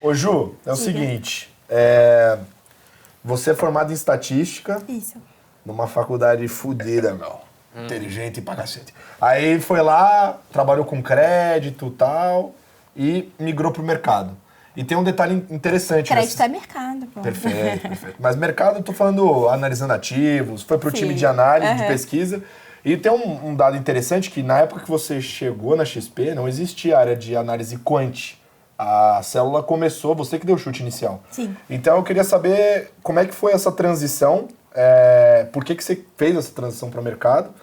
Ô Ju, é o Diga. seguinte, você é formada em estatística Isso. numa faculdade fudida, meu. Inteligente pra cacete. Aí foi lá, trabalhou com crédito e tal, e migrou pro mercado. E tem um detalhe interessante. Crédito é mercado, pô. Perfeito, perfeito. Mas mercado, eu tô falando analisando ativos, foi pro Sim. time de análise, de Aham. pesquisa. E tem um dado interessante que na época que você chegou na XP, não existia área de análise quant. A célula começou, você que deu o chute inicial. Sim. Então eu queria saber como é que foi essa transição, por que você fez essa transição para o mercado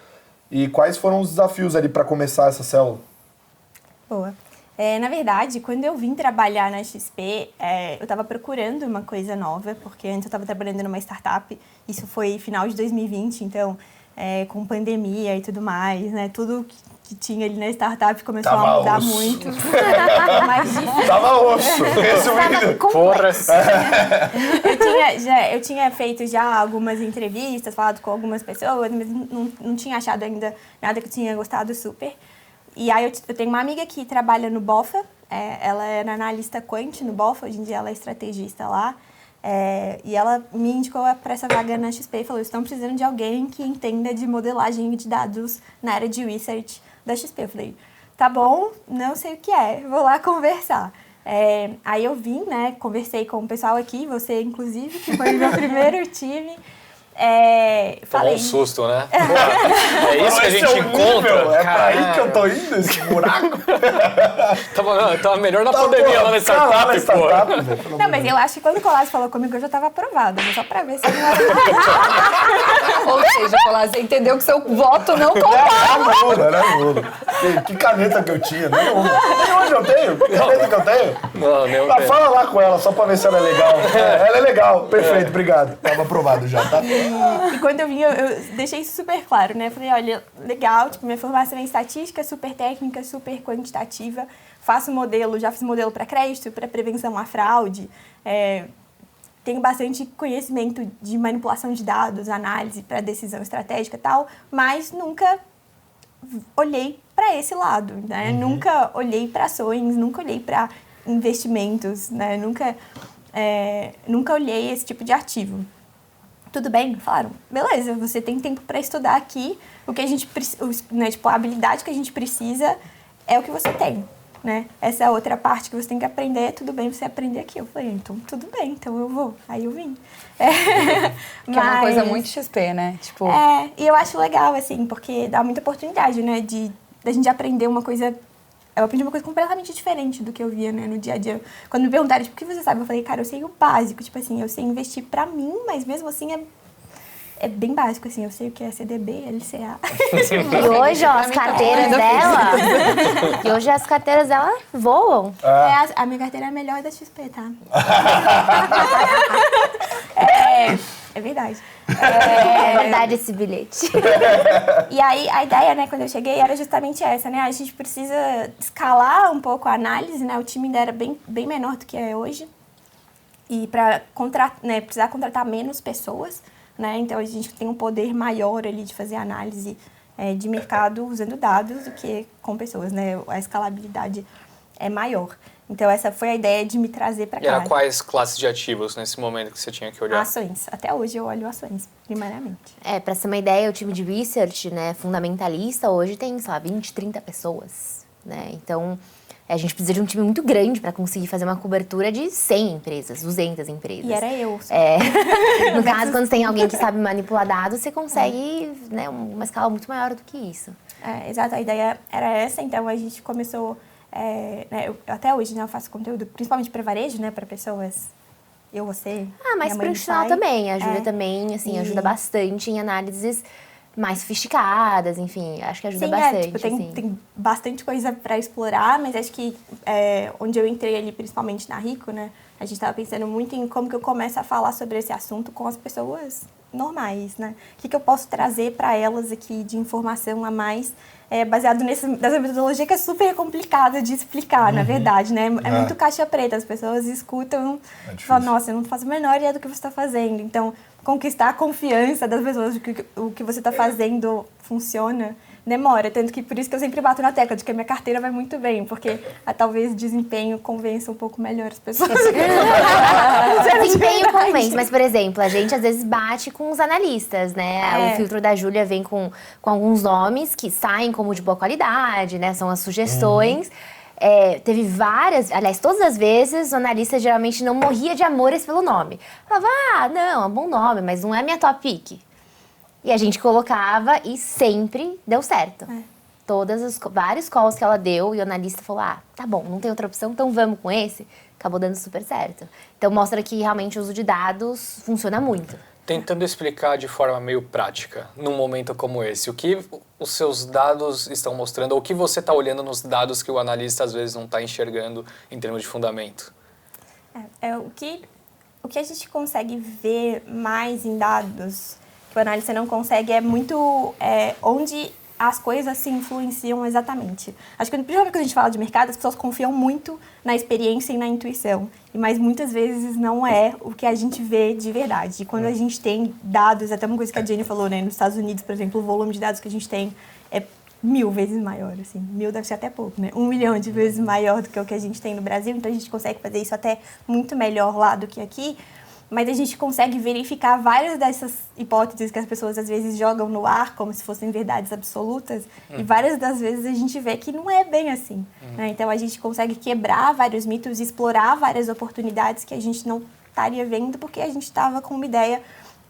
e quais foram os desafios ali para começar essa célula? Boa. Na verdade, quando eu vim trabalhar na XP, eu estava procurando uma coisa nova, porque antes eu estava trabalhando numa startup, isso foi final de 2020, então, com pandemia e tudo mais, né? Tudo que tinha ali na startup começou a mudar muito. Mas difícil. Tava osso, resumindo. Porra! Eu tinha feito já algumas entrevistas, falado com algumas pessoas, mas não tinha achado ainda nada que eu tinha gostado super. E aí eu tenho uma amiga que trabalha no BOFA, ela era analista quant no BOFA, hoje em dia ela é estrategista lá. E ela me indicou para essa vaga na XP e falou, estão precisando de alguém que entenda de modelagem de dados na área de research da XP. Eu falei, tá bom, não sei o que vou lá conversar. Aí eu vim, né, conversei com o pessoal aqui, você inclusive, que foi o meu primeiro time. Tomou um susto, né? Pô, é isso que a gente encontra. É pra aí que eu tô indo, esse buraco. Tava melhor na pandemia lá na startup, pô. Não, mas eu acho que quando o Colas falou comigo, eu já tava aprovada, mas só pra ver se ele não era... Ou seja, Colas, você entendeu que seu voto não contava. Era nulo. Que caneta que eu tinha, nenhuma. E hoje eu tenho? Que caneta que eu tenho? Não, nem Fala lá com ela, só pra ver se ela é legal. Ela é legal, perfeito, obrigado. Tava aprovado já, tá? E quando eu vim, eu deixei isso super claro, né? Falei, olha, legal, tipo, minha formação é em estatística, super técnica, super quantitativa. Faço modelo, já fiz modelo para crédito, para prevenção à fraude. Tenho bastante conhecimento de manipulação de dados, análise para decisão estratégica e tal, mas nunca olhei para esse lado, né? Nunca olhei para ações, nunca olhei para investimentos, né? Nunca olhei esse tipo de ativo. Tudo bem? Falaram, beleza, você tem tempo para estudar aqui, o que a gente né, tipo, a habilidade que a gente precisa é o que você tem, né? Essa outra parte que você tem que aprender, tudo bem você aprender aqui. Eu falei, então tudo bem, então eu vou. Aí eu vim. Que é uma coisa muito XP, né? Tipo... e eu acho legal, assim, porque dá muita oportunidade, né, da gente aprender uma coisa... Eu aprendi uma coisa completamente diferente do que eu via, né, no dia a dia. Quando me perguntaram, tipo, o que você sabe? Eu falei, cara, eu sei o básico. Tipo assim, eu sei investir pra mim, mas mesmo assim é bem básico, assim. Eu sei o que é CDB, LCA. E hoje, ó, as carteiras dela... E hoje as carteiras dela voam. A minha carteira é a melhor da XP, tá? É verdade. É verdade esse bilhete. E aí, a ideia, né, quando eu cheguei, era justamente essa, né? A gente precisa escalar um pouco a análise, né? O time ainda era bem menor do que é hoje. E para precisar contratar menos pessoas, né? Então, a gente tem um poder maior ali de fazer análise de mercado usando dados do que com pessoas, né? A escalabilidade é maior. Então, essa foi a ideia de me trazer para cá. E era quais classes de ativos nesse momento que você tinha que olhar? Ações. Até hoje eu olho ações, primariamente. Pra ser uma ideia, o time de research, né, fundamentalista, hoje tem, sei lá, 20, 30 pessoas, né? Então, a gente precisa de um time muito grande para conseguir fazer uma cobertura de 100 empresas, 200 empresas. E era eu. No caso, quando tem alguém que sabe manipular dados, você consegue, né, uma escala muito maior do que isso. Exato, a ideia era essa, então a gente começou... né, até hoje, né, eu faço conteúdo principalmente para varejo, né, para pessoas, você, mas minha mãe profissional também, ajuda também, assim, ajuda bastante em análises mais sofisticadas, enfim, acho que ajuda bastante. Tipo, tem bastante coisa para explorar, mas acho que onde eu entrei ali, principalmente na Rico, né, a gente estava pensando muito em como que eu começo a falar sobre esse assunto com as pessoas normais, né? O que eu posso trazer para elas aqui de informação a mais, baseado nessa metodologia que é super complicada de explicar, na verdade, né? É muito caixa preta, as pessoas escutam e falam, nossa, eu não faço a menor ideia do que você está fazendo. Então, conquistar a confiança das pessoas de que o que você está fazendo funciona, demora. Tanto que por isso que eu sempre bato na tecla de que a minha carteira vai muito bem, porque talvez desempenho convença um pouco melhor as pessoas. Desempenho convence, mas, por exemplo, a gente às vezes bate com os analistas, né? O filtro da Júlia vem com alguns nomes que saem como de boa qualidade, né? São as sugestões. Teve várias, aliás, todas as vezes, o analista geralmente não morria de amores pelo nome. Falava, não, é um bom nome, mas não é minha top pick. E a gente colocava e sempre deu certo. Vários calls que ela deu e o analista falou, tá bom, não tem outra opção, então vamos com esse. Acabou dando super certo. Então mostra que realmente o uso de dados funciona muito. Tentando explicar de forma meio prática, num momento como esse, o que os seus dados estão mostrando, ou o que você está olhando nos dados que o analista às vezes não está enxergando em termos de fundamento? O que a gente consegue ver mais em dados que o analista não consegue é muito onde as coisas se influenciam exatamente. Acho que, principalmente quando a gente fala de mercado, as pessoas confiam muito na experiência e na intuição. Mas muitas vezes não é o que a gente vê de verdade. E quando a gente tem dados, até uma coisa que a Jenny falou, né? Nos Estados Unidos, por exemplo, o volume de dados que a gente tem é 1000 vezes maior, assim. 1000 deve ser até pouco, né? 1 milhão de vezes maior do que o que a gente tem no Brasil. Então, a gente consegue fazer isso até muito melhor lá do que aqui. Mas a gente consegue verificar várias dessas hipóteses que as pessoas às vezes jogam no ar como se fossem verdades absolutas. E várias das vezes a gente vê que não é bem assim. Né? Então a gente consegue quebrar vários mitos, explorar várias oportunidades que a gente não estaria vendo porque a gente estava com uma ideia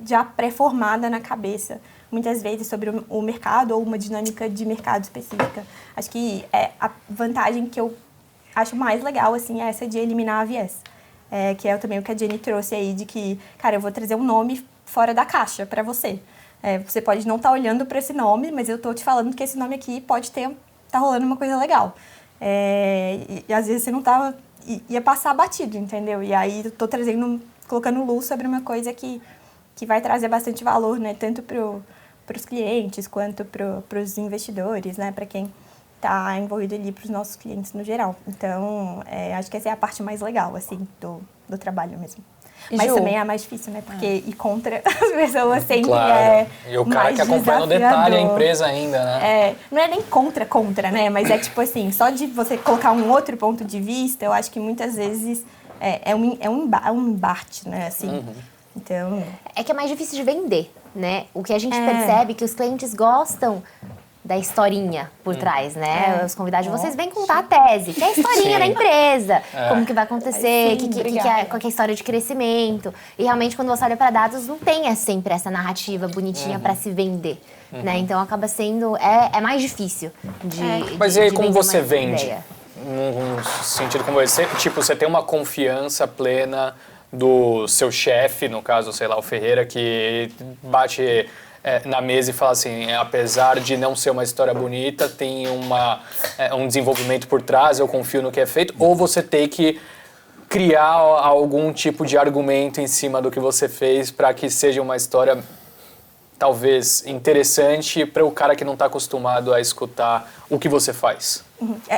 já pré-formada na cabeça. Muitas vezes sobre o mercado ou uma dinâmica de mercado específica. Acho que a vantagem que eu acho mais legal assim, é essa de eliminar a viés. Que é também o que a Jenny trouxe aí, de que, cara, eu vou trazer um nome fora da caixa para você. Você pode não estar olhando para esse nome, mas eu tô te falando que esse nome aqui pode tá rolando uma coisa legal. E às vezes você não ia passar batido, entendeu? E aí eu tô colocando luz sobre uma coisa que vai trazer bastante valor, né? Tanto para os clientes, quanto para os investidores, né? Para quem tá envolvido ali para os nossos clientes no geral. Então, acho que essa é a parte mais legal, assim, do trabalho mesmo. Mas também é a mais difícil, né? Porque ir contra as pessoas sempre E o cara que acompanha no detalhe a empresa ainda, né? Não é nem contra, né? Mas é tipo assim, só de você colocar um outro ponto de vista, eu acho que muitas vezes é um embate, né? Assim, então... É que é mais difícil de vender, né? O que a gente percebe é que os clientes gostam da historinha por trás, né? Os convidados de vocês vêm contar a tese, que é a historinha da empresa, como que vai acontecer, qual que é a história de crescimento. E realmente, quando você olha para dados, não tem sempre essa narrativa bonitinha para se vender, né? Então, acaba sendo... É mais difícil de Mas e aí, como você ideia. vende? Num sentido como esse, tipo, você tem uma confiança plena do seu chefe, no caso, sei lá, o Ferreira, que bate na mesa e fala assim, apesar de não ser uma história bonita, tem um desenvolvimento por trás, eu confio no que é feito, ou você tem que criar algum tipo de argumento em cima do que você fez para que seja uma história talvez interessante para o cara que não está acostumado a escutar o que você faz?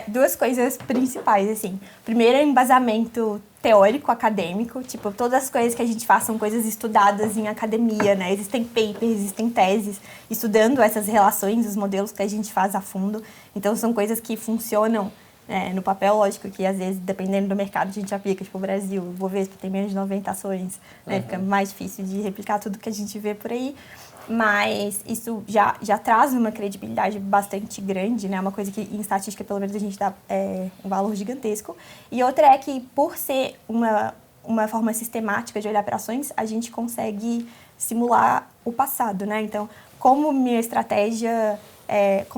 Duas coisas principais, assim. Primeiro, é embasamento teórico, acadêmico. Tipo, todas as coisas que a gente faz são coisas estudadas em academia, né? Existem papers, existem teses estudando essas relações, os modelos que a gente faz a fundo. Então, são coisas que funcionam no papel. Lógico que, às vezes, dependendo do mercado, a gente aplica. Tipo, o Brasil, o Bovespa tem menos de 90 ações, né? Fica mais difícil de replicar tudo que a gente vê por aí. Mas isso já traz uma credibilidade bastante grande, né? Uma coisa que em estatística, pelo menos, a gente dá um valor gigantesco. E outra é que, por ser uma forma sistemática de olhar para ações, a gente consegue simular o passado, né? Então, como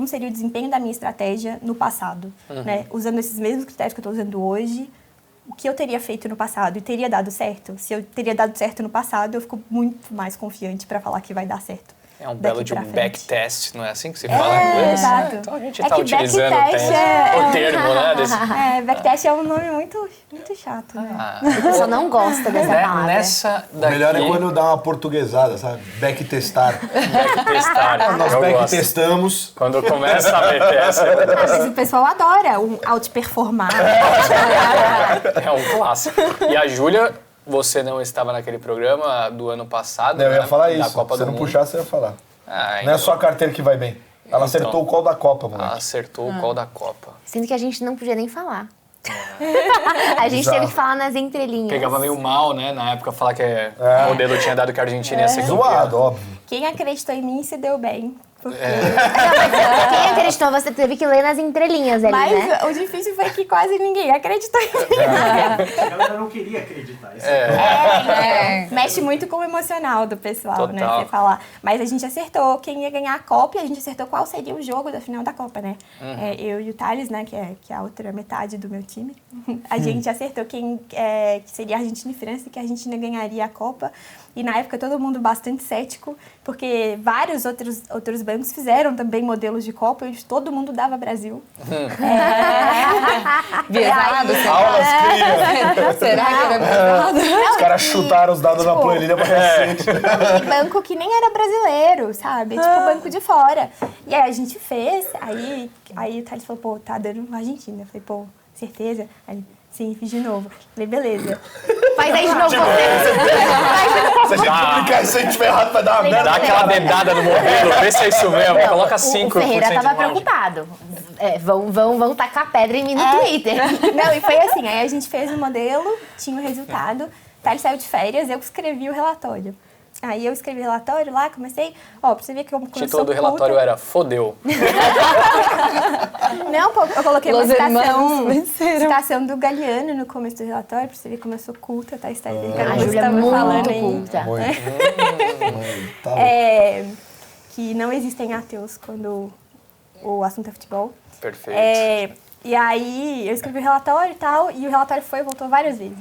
seria o desempenho da minha estratégia no passado, né? Usando esses mesmos critérios que eu estou usando hoje, o que eu teria feito no passado e teria dado certo? Se eu teria dado certo no passado, eu fico muito mais confiante para falar que vai dar certo. É um belo de um backtest, não é assim que se fala em inglês? Exato. Então a gente está utilizando o termo, né? Backtest é um nome muito chato, né? O pessoal não gosta dessa palavra. Nessa daqui... O melhor é quando dá uma portuguesada, sabe? Backtestar. Backtestar. Nós backtestamos. Quando começa a meter essa... Mas o pessoal adora um outperformar. É um clássico. E a Júlia... Você não estava naquele programa do ano passado, Eu ia falar da isso. Copa Se do não Mundo. puxar, você ia falar. Então. Não é só a carteira que vai bem. Ela acertou o qual da Copa, moleque. Acertou o qual da Copa. Sendo que a gente não podia nem falar. A gente Exato. teve que falar nas entrelinhas. Pegava meio mal, né? Na época, falar que o modelo tinha dado que a Argentina ia ser campeã. Zoado, óbvio. Quem acreditou em mim se deu bem. Porque... Quem acreditou, você teve que ler nas entrelinhas ali, Mas né? o difícil foi que quase ninguém acreditou em mim. A galera não queria acreditar. Isso Mexe muito com o emocional do pessoal, né? Total. Você falar. Mas a gente acertou quem ia ganhar a Copa e a gente acertou qual seria o jogo da final da Copa, né? Eu e o Thales, né? Que é a outra metade do meu time. A gente acertou que seria Argentina e França e que a Argentina ganharia a Copa. E na época todo mundo bastante cético, porque vários outros bancos fizeram também modelos de Copa e todo mundo dava Brasil. Viesado, Aulas cria. será que era viesado? Os caras chutaram os dados na planilha pra cacete. E banco que nem era brasileiro, sabe? Tipo, banco de fora. E aí a gente fez, aí o Thales falou, pô, tá dando Argentina. Eu falei, pô, certeza? Aí, sim, fiz de novo. Falei, beleza. Faz aí de novo. Se a gente publicar isso, a gente tiver errado, vai dar uma merda. Dá aquela dedada no modelo, vê se é isso mesmo. Coloca 5%. O Ferreira de tava margem. preocupado. Vão tacar pedra em mim no Twitter. Não, e foi assim, aí a gente fez o modelo, tinha o resultado, Thales saiu de férias, eu escrevi o relatório. Aí eu escrevi o relatório lá, comecei, pra você ver que eu O título do relatório era Fodeu. Não, pô, eu coloquei uma Los hermanos venceram. citação do Galeano no começo do relatório, pra você ver como eu sou culta, tá? Está A Júlia é muito culta. Tá louco. Que não existem ateus quando o assunto é futebol. Perfeito. E aí eu escrevi o relatório e tal, e o relatório foi e voltou várias vezes.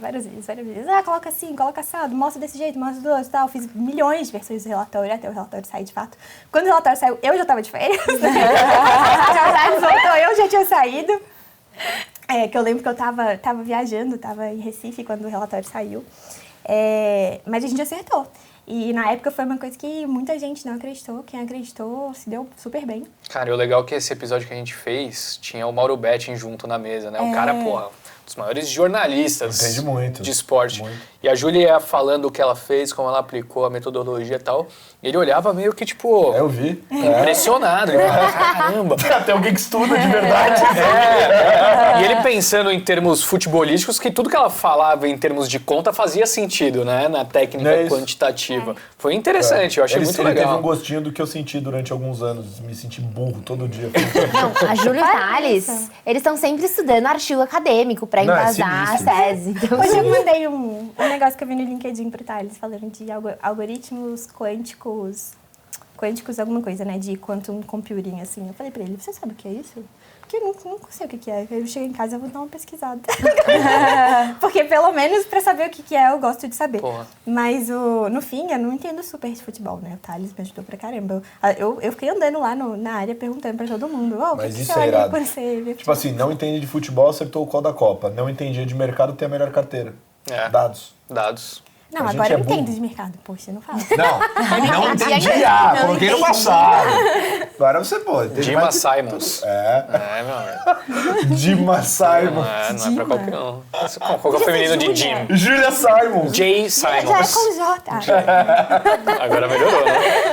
Ah, coloca assim, coloca assado, mostra desse jeito, mostra do outro e tal. Fiz milhões de versões do relatório até o relatório sair de fato. Quando o relatório saiu, eu já tava de férias. Voltou, eu já tinha saído. Que eu lembro que eu tava viajando, tava em Recife quando o relatório saiu. Mas a gente acertou. E na época foi uma coisa que muita gente não acreditou. Quem acreditou se deu super bem. Cara, e o legal é que esse episódio que a gente fez tinha o Mauro Betting junto na mesa, né? O cara, porra, um dos maiores jornalistas Entende muito. de esporte. Muito. E a Júlia ia falando o que ela fez, como ela aplicou a metodologia e tal. E ele olhava meio que, tipo, Eu vi. impressionado. Ele falava, caramba. Tem alguém que estuda de verdade. E ele pensando em termos futebolísticos, que tudo que ela falava em termos de conta fazia sentido, né? Na técnica É isso. quantitativa. Foi interessante, eu achei Ele muito teve legal. um gostinho do que eu senti durante alguns anos. Me senti burro todo dia. Não, a Júlia e o Olha Thales, isso. eles estão sempre estudando artigo acadêmico pra Não, é embasar a sinistro. tese. Então, Hoje eu mandei um negócio que eu vi no LinkedIn pro Thales, falando de algoritmos quânticos, alguma coisa, né? De quantum computing, assim. Eu falei pra ele, você sabe o que é isso? Porque eu não sei o que é. Eu chego em casa e vou dar uma pesquisada. Porque pelo menos pra saber o que é, eu gosto de saber. Porra. Mas no fim, eu não entendo super de futebol, né? O Thales me ajudou pra caramba. Eu fiquei andando lá na área perguntando pra todo mundo, o Mas que isso você é olha irado. quando você vê Tipo futebol? assim, não entende de futebol, acertou o qual da Copa. Não entendia de mercado, tem a melhor carteira. É. Dados. Dados. Não, a gente agora é eu entendo burro. de mercado. Poxa, você não fala. Não entendi. Não Coloquei no entendi. passado. Agora você pode. Dima Simons. É. Meu amigo. Dima Simon. Não é pra qualquer um. Qual que é o feminino de Jim? Júlia Simon. Jay Já é Simons. com J. Agora melhorou, né?